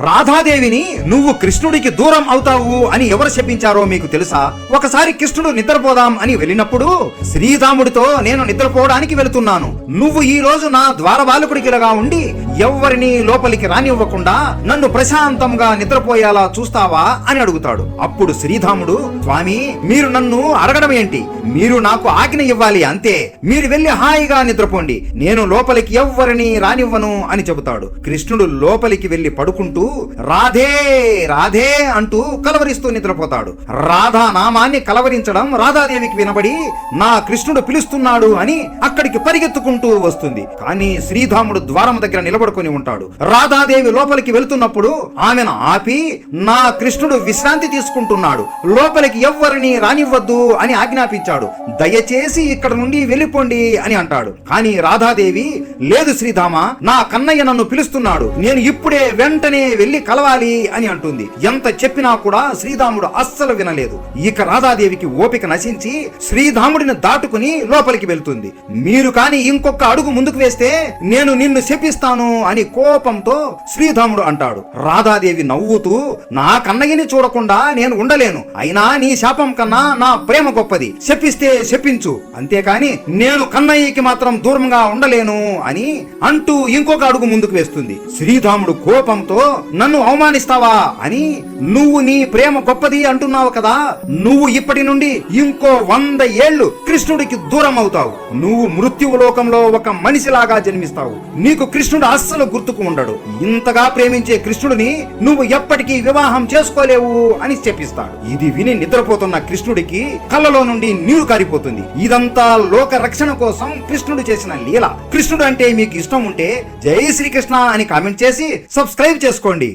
రాధాదేవిని నువ్వు కృష్ణుడికి దూరం అవుతావు అని ఎవరు శపించారో మీకు తెలుసా? ఒకసారి కృష్ణుడు నిద్రపోదాం అని వెళ్ళినప్పుడు శ్రీరాముడితో నేను నిద్రపోవడానికి వెళుతున్నాను, నువ్వు ఈ రోజు నా ద్వారబాలకుడికిలాగా ఉండి ఎవ్వరిని లోపలికి రానివ్వకుండా నన్ను ప్రశాంతంగా నిద్రపోయేలా చూస్తావా అని అడుగుతాడు. అప్పుడు శ్రీరాముడు, స్వామి మీరు నన్ను అడగడం ఏంటి, మీరు నాకు ఆజ్ఞ ఇవ్వాలి అంతే, మీరు వెళ్లి హాయిగా నిద్రపోండి, నేను లోపలికి ఎవ్వరిని రానివ్వను అని చెబుతాడు. కృష్ణుడు లోపలికి వెళ్లి పడుకుంటూ రాధే రాధే అంటూ కలవరిస్తూ నిద్రపోతాడు. రాధా నామాన్ని కలవరించడం రాధాదేవికి వినబడి నా కృష్ణుడు పిలుస్తున్నాడు అని అక్కడికి పరిగెత్తుకుంటూ వస్తుంది. కానీ శ్రీరాముడు ద్వారం దగ్గర నిలబడుకొని ఉంటాడు. రాధాదేవి లోపలికి వెళ్తున్నప్పుడు ఆమెను ఆపి నా కృష్ణుడు విశ్రాంతి తీసుకుంటున్నాడు, లోపలికి ఎవ్వరిని రానివ్వద్దు అని ఆజ్ఞాపించాడు, దయచేసి ఇక్కడ నుండి వెళ్ళిపోండి అని అంటాడు. కానీ రాధాదేవి, లేదు శ్రీధామ, నా కన్నయ్య నన్ను పిలుస్తున్నాడు, నేను ఇప్పుడే వెంటనే వెళ్లి కలవాలి అని అంటుంది. ఎంత చెప్పినా కూడా శ్రీరాముడు అస్సలు వినలేదు. ఇక రాధాదేవికి ఓపిక నశించి శ్రీరాముడిని దాటుకుని లోపలికి వెళ్తుంది. మీరు కాని ఇంకొక అడుగు ముందుకు వేస్తే నేను నిన్ను శపిస్తాను అని కోపంతో శ్రీరాముడు అంటాడు. రాధాదేవి నవ్వుతూ, నా కన్నయ్యని చూడకుండా నేను ఉండలేను, అయినా నీ శాపం కన్నా నా ప్రేమ గొప్పది, శపిస్తే శపించు, అంతేకాని నేను కన్నయ్యకి మాత్రం దూరంగా ఉండలేను అని అంటూ ఇంకొక అడుగు ముందుకు వేస్తుంది. శ్రీరాముడు కోపంతో, నన్ను అవమానిస్తావా అని, నువ్వు నీ ప్రేమ గొప్పది అంటున్నావు కదా, నువ్వు ఇప్పటి నుండి ఇంకో 100 ఏళ్లు కృష్ణుడికి దూరం అవుతావు, నువ్వు మృత్యువు లోకంలో ఒక మనిషిలాగా జన్మిస్తావు, నీకు కృష్ణుడు అస్సలు గుర్తుకు ఉండడు, ఇంతగా ప్రేమించే కృష్ణుడిని నువ్వు ఎప్పటికీ వివాహం చేసుకోలేవు అని చెప్పిస్తాడు. ఇది విని నిద్రపోతున్న కృష్ణుడికి కళ్ళలో నుండి నీరు కారిపోతుంది. ఇదంతా లోక రక్షణ కోసం కృష్ణుడు చేసిన లీల. కృష్ణుడు అంటే మీకు ఇష్టం ఉంటే జై శ్రీకృష్ణ అని కామెంట్ చేసి సబ్స్క్రైబ్ చేసుకోండి.